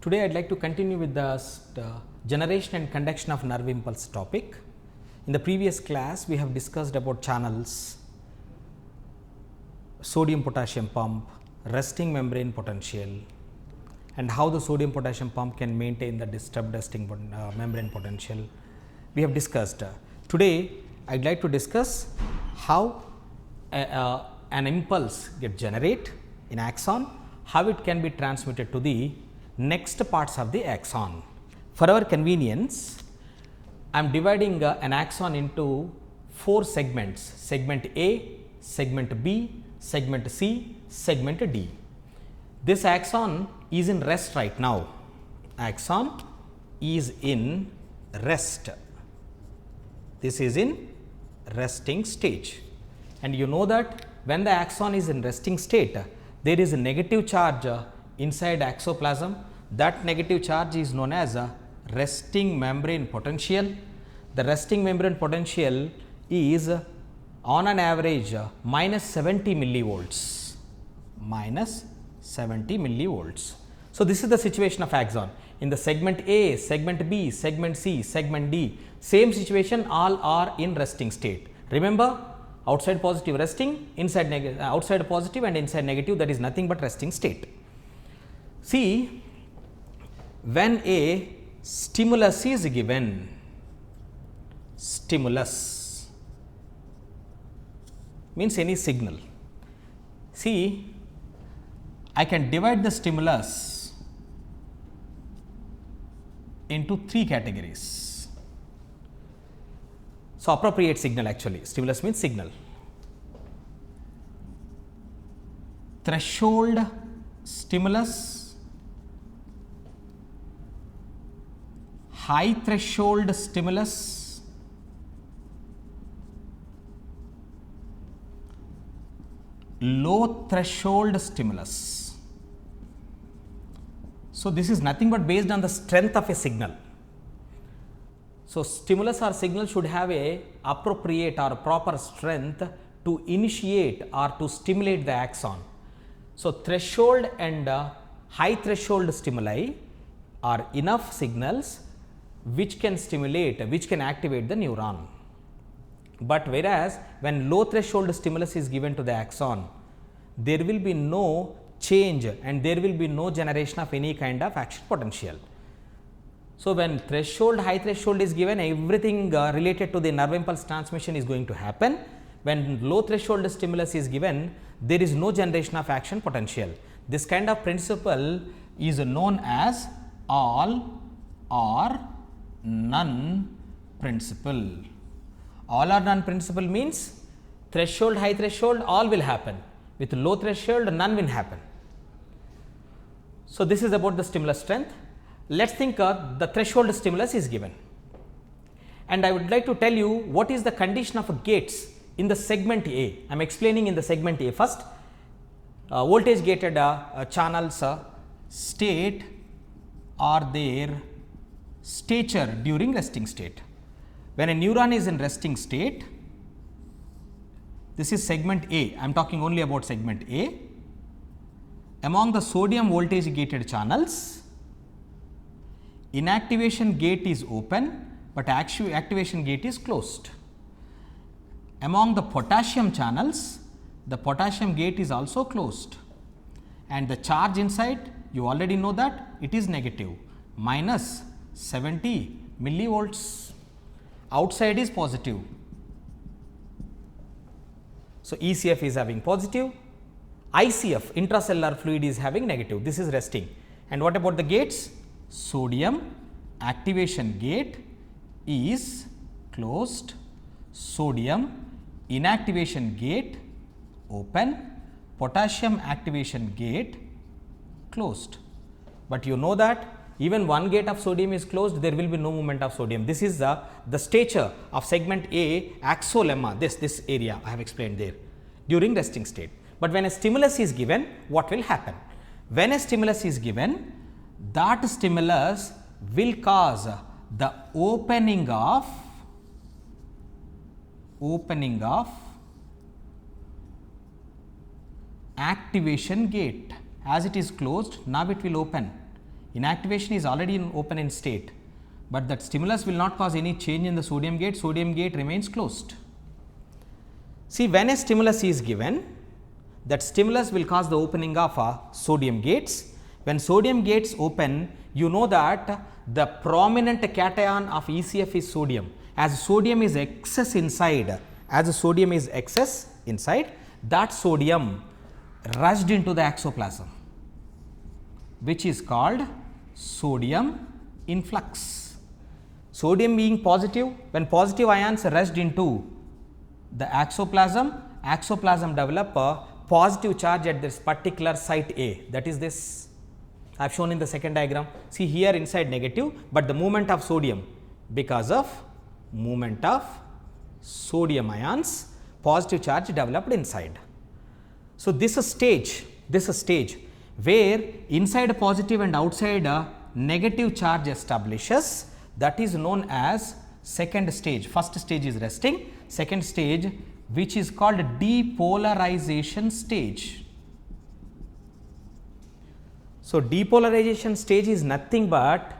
Today I would like to continue with the generation and conduction of nerve impulse topic. In the previous class we have discussed about channels, sodium potassium pump, resting membrane potential, and how the sodium potassium pump can maintain the disturbed resting membrane potential. We have discussed. Today I would like to discuss how an impulse get generate in axon, how it can be transmitted to the next parts of the axon. For our convenience, I am dividing an axon into 4 segments: segment A, segment B, segment C, segment D. This axon is in rest right now. Axon is in rest. This is in resting stage, and you know that when the axon is in resting state, there is a negative charge inside axoplasm. That negative charge is known as a resting membrane potential. The resting membrane potential is on an average minus 70 millivolts, minus 70 millivolts. So, this is the situation of axon. In the segment A, segment B, segment C, segment D, same situation, all are in resting state. Remember, outside positive resting, inside negative, outside positive and inside negative, that is nothing but resting state. See, when a stimulus is given, stimulus means any signal. See, I can divide the stimulus into 3 categories. So, appropriate signal, actually stimulus means signal. Threshold stimulus, high threshold stimulus, low threshold stimulus. So, this is nothing but based on the strength of a signal. So, stimulus or signal should have a appropriate or proper strength to initiate or to stimulate the axon. So, threshold and high threshold stimuli are enough signals which can stimulate, which can activate the neuron. But whereas, when low threshold stimulus is given to the axon, there will be no change and there will be no generation of any kind of action potential. So, when threshold, high threshold is given, everything related to the nerve impulse transmission is going to happen. When low threshold stimulus is given, there is no generation of action potential. This kind of principle is known as all or none principle. All or none principle means threshold, high threshold, all will happen. With low threshold, none will happen. So, this is about the stimulus strength. Let us think the threshold stimulus is given, and I would like to tell you what is the condition of gates in the segment A. I am explaining in the segment A first. Voltage gated channels state or their stature during resting state. When a neuron is in resting state, this is segment A. I am talking only about segment A. Among the sodium voltage gated channels, inactivation gate is open, but activation gate is closed. Among the potassium channels, the potassium gate is also closed, and the charge inside, you already know that it is negative, minus 70 millivolts. Outside is positive. So, ECF is having positive, ICF, intracellular fluid, is having negative. This is resting. And what about the gates? Sodium activation gate is closed, sodium inactivation gate open, potassium activation gate closed. But you know that even one gate of sodium is closed, there will be no movement of sodium. This is the stature of segment A, axolemma, this area I have explained there during resting state. But when a stimulus is given, what will happen? When a stimulus is given, that stimulus will cause the opening of activation gate. As it is closed, now it will open. Inactivation is already in open end state, but that stimulus will not cause any change in the sodium gate remains closed. See, when a stimulus is given, that stimulus will cause the opening of sodium gates. When sodium gates open, you know that the prominent cation of ECF is sodium. As sodium is excess inside, that sodium rushed into the exoplasm, which is called sodium influx. Sodium being positive, when positive ions rushed into the exoplasm develop a positive charge at this particular site A, that is this I have shown in the second diagram. See here inside negative, but the movement of sodium, because of movement of sodium ions, positive charge developed inside. So, this is a stage where inside positive and outside negative charge establishes, that is known as second stage. First stage is resting, second stage which is called depolarization stage. So, depolarization stage is nothing but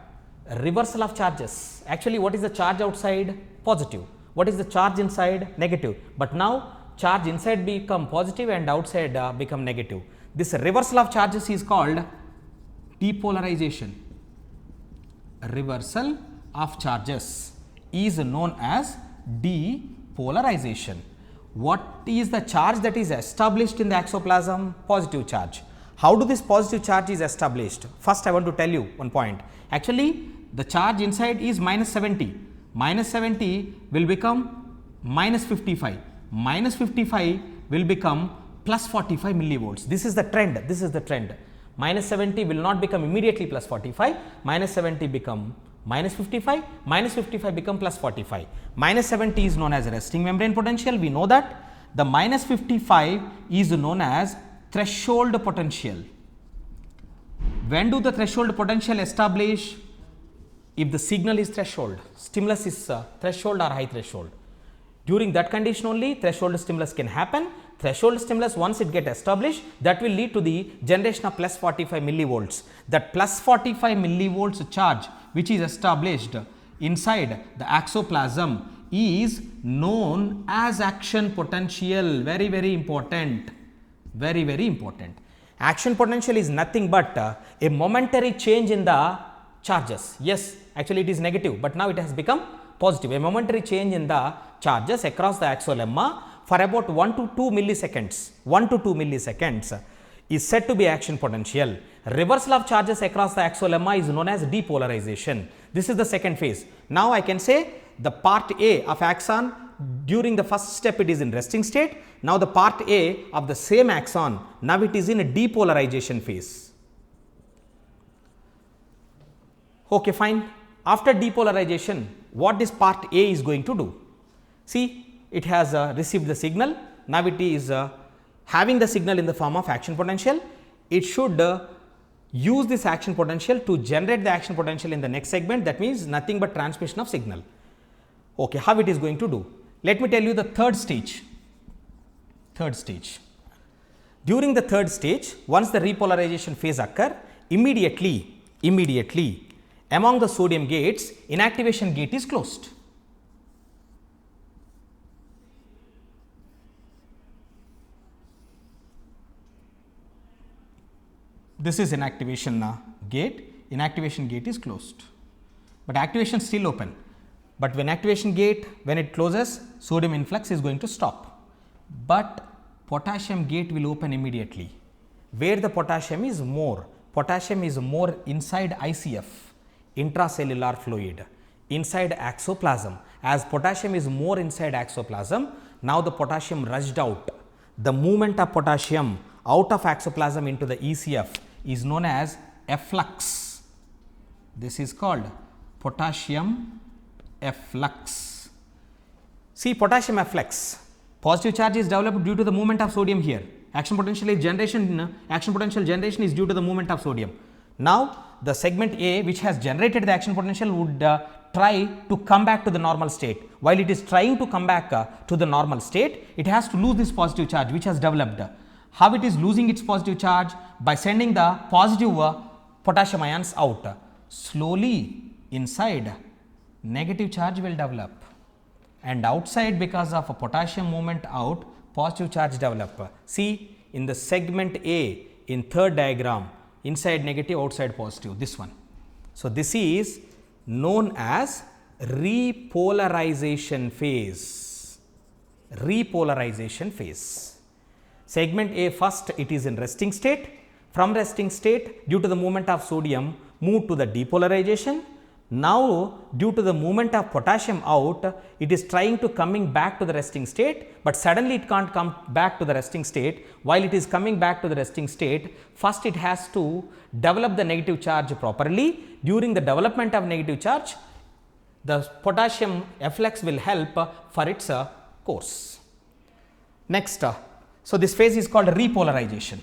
reversal of charges. Actually, what is the charge outside? Positive. What is the charge inside? Negative. But now charge inside become positive and outside become negative. This reversal of charges is called depolarization. Reversal of charges is known as depolarization. What is the charge that is established in the exoplasm? Positive charge. How do this positive charge is established? First, I want to tell you one point. Actually, the charge inside is minus 70. Minus 70 will become minus 55. Minus 55 will become plus 45 millivolts. This is the trend. Minus 70 will not become immediately plus 45. Minus 70 become minus 55. Minus 55 become plus 45. Minus 70 is known as resting membrane potential. We know that. The minus 55 is known as threshold potential. When do the threshold potential establish? If the signal is threshold, stimulus is threshold or high threshold. During that condition only threshold stimulus can happen. Threshold stimulus, once it get established, that will lead to the generation of plus 45 millivolts. That plus 45 millivolts charge which is established inside the exoplasm is known as action potential. Very, very important. Very, very important. Action potential is nothing but a momentary change in the charges. Yes, actually it is negative, but now it has become positive. A momentary change in the charges across the axolemma for about 1 to 2 milliseconds. 1 to 2 milliseconds is said to be action potential. Reversal of charges across the axolemma is known as depolarization. This is the second phase. Now I can say the part A of axon, during the first step it is in resting state. Now the part A of the same axon, now it is in a depolarization phase. Okay, fine. After depolarization, what this part A is going to do? See, it has received the signal. Now it is having the signal in the form of action potential. It should use this action potential to generate the action potential in the next segment. That means nothing but transmission of signal. Okay, how it is going to do? Let me tell you the third stage. During the third stage, once the repolarization phase occur, immediately among the sodium gates, inactivation gate is closed. This is inactivation gate. Inactivation gate is closed, but activation still open. But when activation gate, when it closes, sodium influx is going to stop, but potassium gate will open immediately. Where the potassium is more? Potassium is more inside ICF, intracellular fluid, inside exoplasm. As potassium is more inside exoplasm, now the potassium rushed out. The movement of potassium out of exoplasm into the ECF is known as efflux. This is called potassium efflux. See, potassium efflux, positive charge is developed due to the movement of sodium here. Action potential generation is due to the movement of sodium. Now, the segment A which has generated the action potential would try to come back to the normal state. While it is trying to come back to the normal state, it has to lose this positive charge which has developed. How it is losing its positive charge? By sending the positive potassium ions out. Slowly inside negative charge will develop, and outside because of a potassium movement out positive charge develop. See in the segment A in third diagram, inside negative outside positive, this one. So, this is known as repolarization phase. Repolarization phase. Segment A first it is in resting state. From resting state, due to the movement of sodium, move to the depolarization. Now, due to the movement of potassium out, it is trying to coming back to the resting state, but suddenly it can't come back to the resting state. While it is coming back to the resting state, first it has to develop the negative charge properly. During the development of negative charge, the potassium efflux will help for its course. Next, so this phase is called repolarization.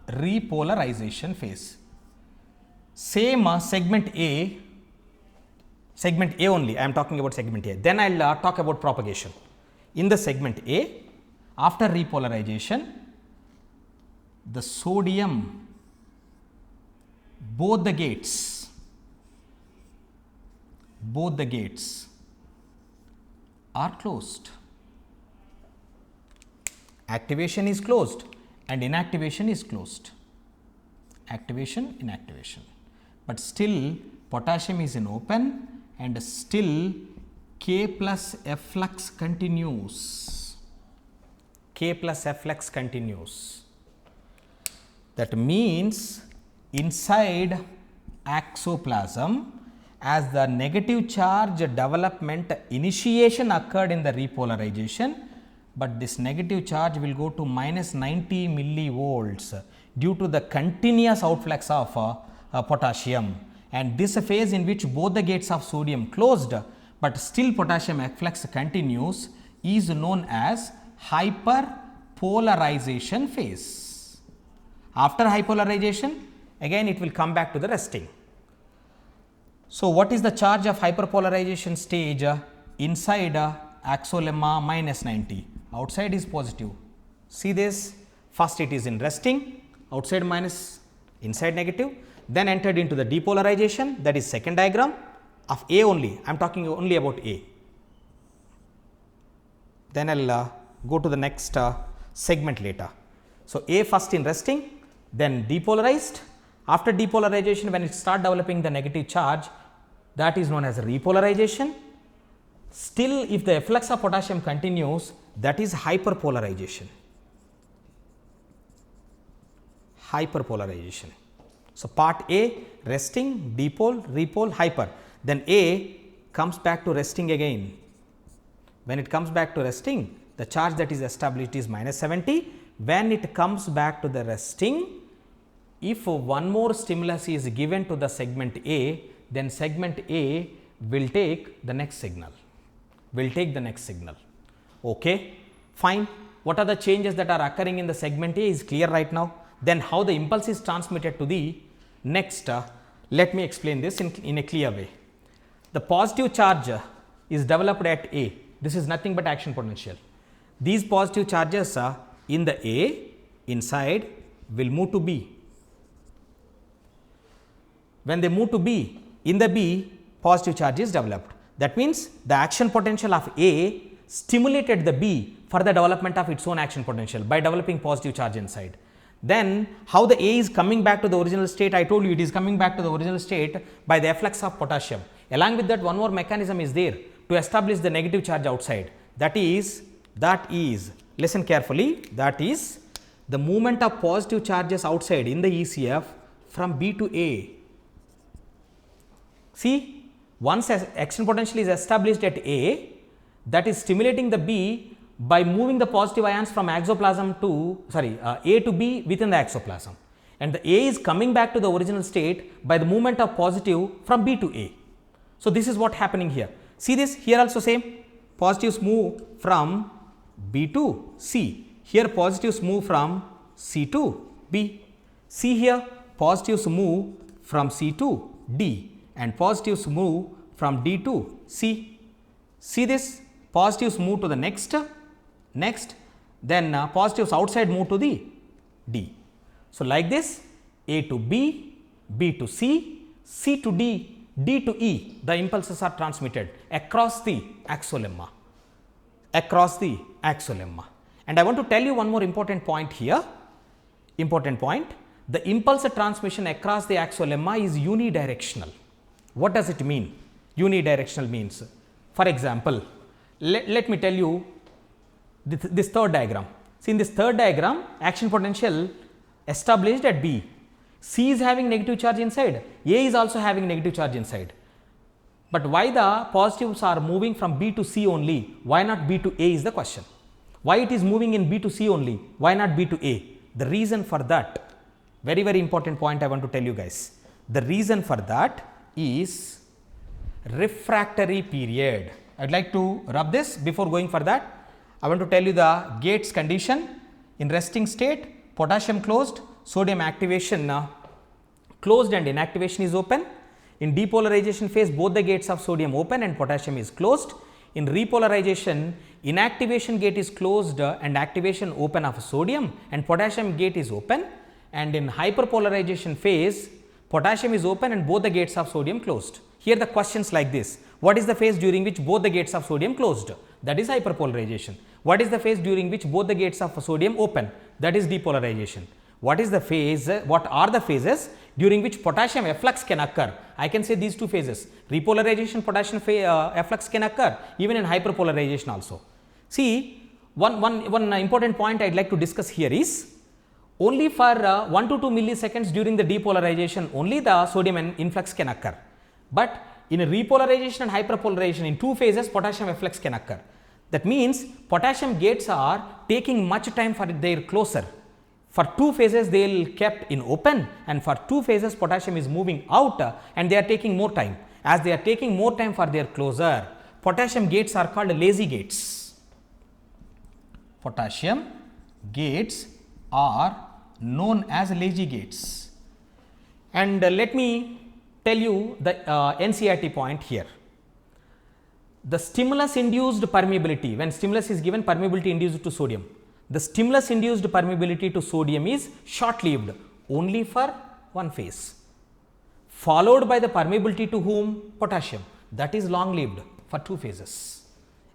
Repolarization phase. Same segment A only, I am talking about segment A. Then I will talk about propagation. In the segment A, after repolarization, the sodium, both the gates are closed. Activation is closed and inactivation is closed. Activation, inactivation. But still potassium is in open and still K plus efflux continues. K plus efflux continues. That means inside axoplasm, as the negative charge development initiation occurred in the repolarization, but this negative charge will go to minus 90 millivolts due to the continuous outflux of potassium, and this phase in which both the gates of sodium closed, but still potassium efflux continues, is known as hyperpolarization phase. After hyperpolarization, again it will come back to the resting. So, what is the charge of hyperpolarization stage? Inside axolemma minus 90, outside is positive. See this, first it is in resting, outside minus, inside negative, then entered into the depolarization, that is second diagram of A only, I am talking only about A. Then I will go to the next segment later. So, A first in resting, then depolarized. After depolarization, when it start developing the negative charge, that is known as repolarization. Still if the efflux of potassium continues, that is hyperpolarization. Hyperpolarization. So, part A resting, dipole, repole, hyper, then A comes back to resting again. When it comes back to resting, the charge that is established is minus 70. When it comes back to the resting, if one more stimulus is given to the segment A, then segment A will take the next signal, okay, fine. What are the changes that are occurring in the segment A is clear right now. Then how the impulse is transmitted to the next, let me explain this in a clear way. The positive charge is developed at A, this is nothing but action potential. These positive charges in the A inside will move to B. When they move to B, in the B positive charge is developed. That means the action potential of A stimulated the B for the development of its own action potential by developing positive charge inside. Then how the A is coming back to the original state, I told you it is coming back to the original state by the efflux of potassium. Along with that, one more mechanism is there to establish the negative charge outside, that is listen carefully, that is the movement of positive charges outside in the ECF from B to A. See, once action potential is established at A, that is stimulating the B by moving the positive ions from axoplasm to A to B within the axoplasm, and the A is coming back to the original state by the movement of positive from B to A. So, this is what happening here. See this, here also same, positives move from B to C, here positives move from C to B. See here, positives move from C to D and positives move from D to C. See this, positives move to the next, then positives outside move to the D. So, like this A to B, B to C, C to D, D to E. The impulses are transmitted across the axolemma. Across the axolemma. And I want to tell you one more important point here. Important point. The impulse transmission across the axolemma is unidirectional. What does it mean? Unidirectional means, for example, let me tell you this third diagram. See, in this third diagram, action potential established at B. C is having negative charge inside, A is also having negative charge inside. But why the positives are moving from B to C only? Why not B to A is the question. Why it is moving in B to C only? Why not B to A? The reason for that, very important point I want to tell you guys. The reason for that is refractory period. I would like to rub this before going for that. I want to tell you the gates condition. In resting state, potassium closed, sodium activation closed and inactivation is open. In depolarization phase, both the gates of sodium open and potassium is closed. In repolarization, inactivation gate is closed and activation open of sodium and potassium gate is open, and in hyperpolarization phase, potassium is open and both the gates of sodium closed. Here the questions like this: what is the phase during which both the gates of sodium closed? That is hyperpolarization. What is the phase during which both the gates of sodium open? That is depolarization. What is the phase, what are the phases during which potassium efflux can occur? I can say these two phases: repolarization, potassium efflux can occur even in hyperpolarization also. See, one important point I would like to discuss here is, only for 1 to 2 milliseconds during the depolarization only the sodium influx can occur. But in a repolarization and hyperpolarization, in two phases, potassium efflux can occur. That means potassium gates are taking much time for their closure. For two phases they will kept in open, and for two phases potassium is moving out and they are taking more time. As they are taking more time for their closure, potassium gates are called lazy gates. Potassium gates are known as lazy gates. And let me tell you the NCERT point here. The stimulus induced permeability, when stimulus is given, permeability induced to sodium, the stimulus induced permeability to sodium is short lived only for one phase, followed by the permeability to whom? Potassium, that is long lived for two phases.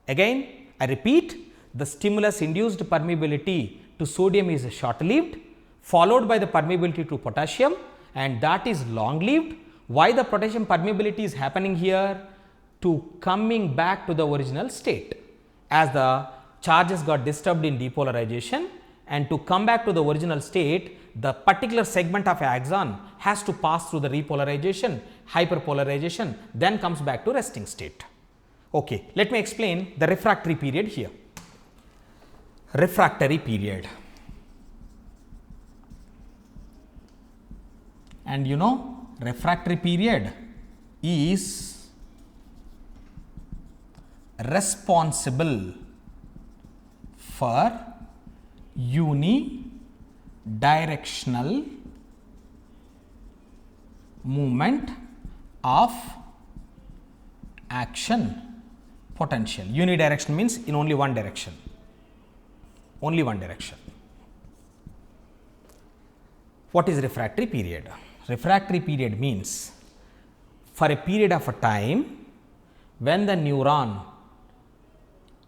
Again I repeat, the stimulus induced permeability to sodium is short lived, followed by the permeability to potassium, and that is long lived. Why the potassium permeability is happening here? To coming back to the original state, as the charges got disturbed in depolarization, and to come back to the original state, the particular segment of axon has to pass through the repolarization, hyperpolarization, then comes back to resting state. Okay, let me explain the refractory period here. Refractory period, and you know, refractory period is responsible for unidirectional movement of action potential. Unidirectional means in only one direction. Only one direction. What is refractory period? Refractory period means for a period of a time when the neuron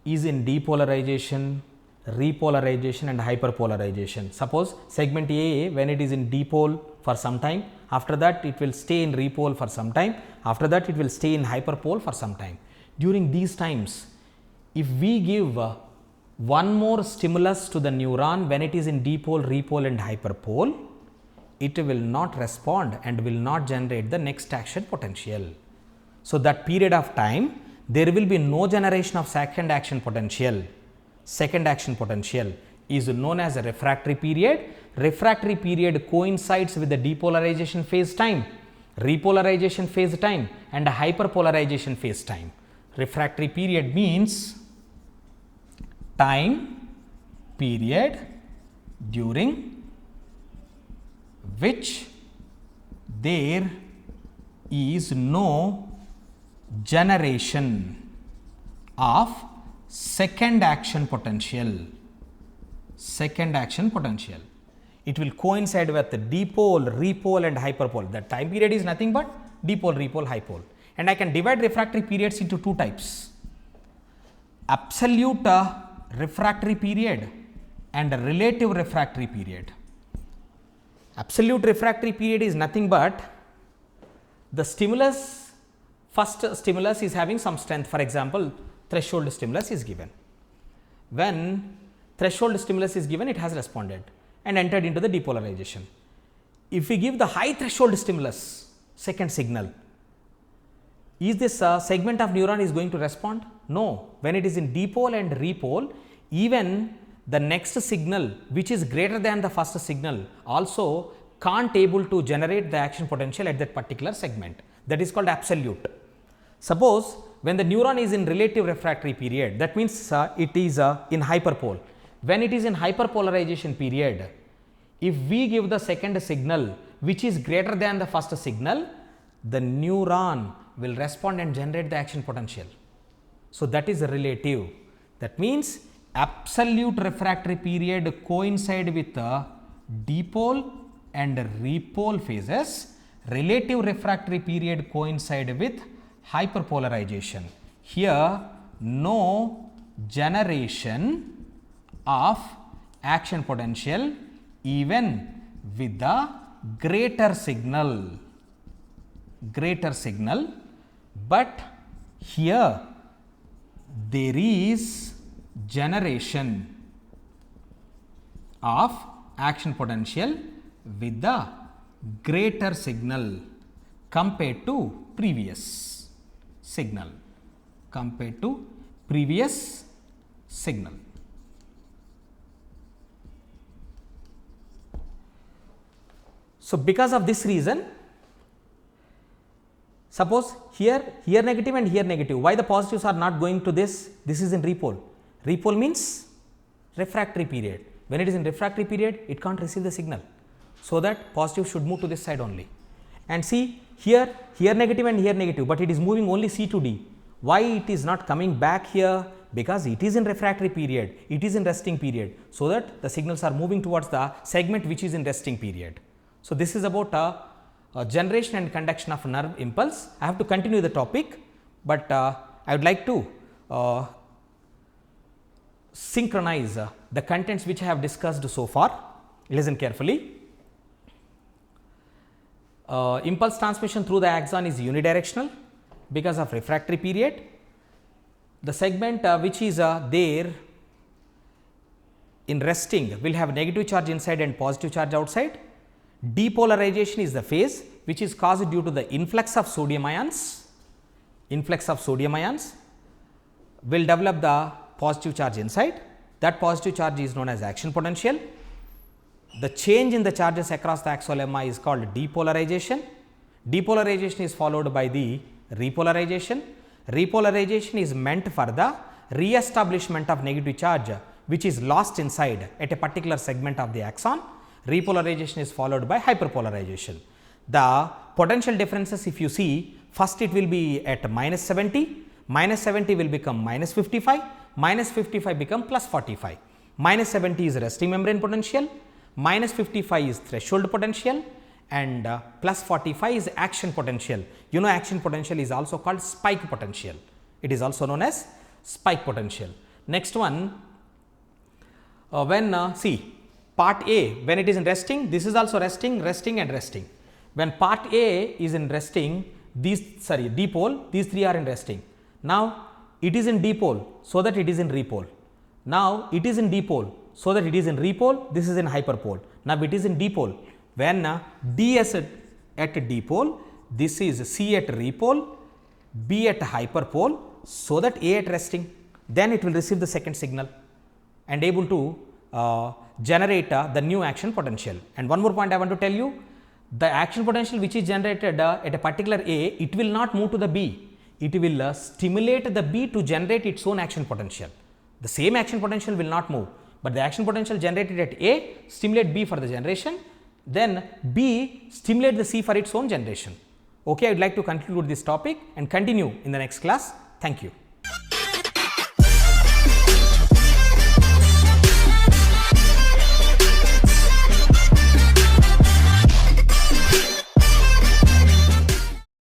is in depolarization, repolarization and hyperpolarization. Suppose segment A, when it is in dipole for some time, after that it will stay in repole for some time, after that it will stay in hyperpole for some time. During these times, if we give one more stimulus to the neuron when it is in dipole, repole and hyperpole, it will not respond and will not generate the next action potential. So, that period of time there will be no generation of second action potential. Second action potential is known as a refractory period. Refractory period coincides with the depolarization phase time, repolarization phase time and a hyperpolarization phase time. Refractory period means time period during which there is no generation of second action potential. Second action potential. it will coincide with the dipole, repole and hyperpole. The time period is nothing but dipole, repole, hypole. And I can divide refractory periods into two types: absolute refractory period and relative refractory period. Absolute refractory period is nothing but the stimulus, first stimulus is having some strength. For example, threshold stimulus is given. When threshold stimulus is given, it has responded and entered into the depolarization. If we give the high threshold stimulus, second signal, is this segment of neuron is going to respond? No. When it is in dipole and repole, even the next signal which is greater than the first signal also can't able to generate the action potential at that particular segment. That is called absolute. Suppose when the neuron is in relative refractory period, that means it is in hyperpole. When it is in hyperpolarization period, if we give the second signal which is greater than the first signal, the neuron will respond and generate the action potential. So, that is relative. That means absolute refractory period coincide with dipole and repole phases. Relative refractory period coincide with hyperpolarization. Here no generation of action potential even with the greater signal, but here there is generation of action potential with the greater signal compared to previous signal, So, because of this reason, suppose here negative and here negative, why the positives are not going to this? This is in repole. Repole means refractory period. When it is in refractory period, it can't receive the signal. So, that positive should move to this side only. And see here negative and here negative, but it is moving only C to D. Why it is not coming back here? Because it is in refractory period, it is in resting period. So, that the signals are moving towards the segment which is in resting period. So, this is about generation and conduction of nerve impulse. I have to continue the topic, but I would like to synchronize the contents which I have discussed so far. Listen carefully. Impulse transmission through the axon is unidirectional because of refractory period. The segment which is there in resting will have negative charge inside and positive charge outside. Depolarization is the phase which is caused due to the influx of sodium ions. Will develop the positive charge inside. That positive charge is known as action potential. The change in the charges across the axolemma is called depolarization. Depolarization is followed by the repolarization. Repolarization is meant for the re-establishment of negative charge which is lost inside at a particular segment of the axon. Repolarization is followed by hyperpolarization. The potential differences, if you see, first it will be at minus 70, minus 70 will become minus 55, minus 55 become plus 45. Minus 70 is resting membrane potential, minus 55 is threshold potential, and plus 45 is action potential. You know, action potential is also called spike potential. It is also known as spike potential. Next one, when see part A, when it is in resting, this is also resting, resting and resting. When part A is in resting, dipole, these three are in resting. Now, it is in dipole, so that it is in repole. Now, it is in dipole, so that it is in repole, this is in hyperpole. Now, it is in dipole. When D is at dipole, this is C at repole, B at hyperpole, so that A at resting, then it will receive the second signal and able to generate the new action potential. And one more point I want to tell you, the action potential which is generated at a particular A, it will not move to the B, it will stimulate the B to generate its own action potential. The same action potential will not move, but the action potential generated at A stimulate B for the generation, then B stimulate the C for its own generation. Okay, I would like to conclude this topic and continue in the next class. Thank you.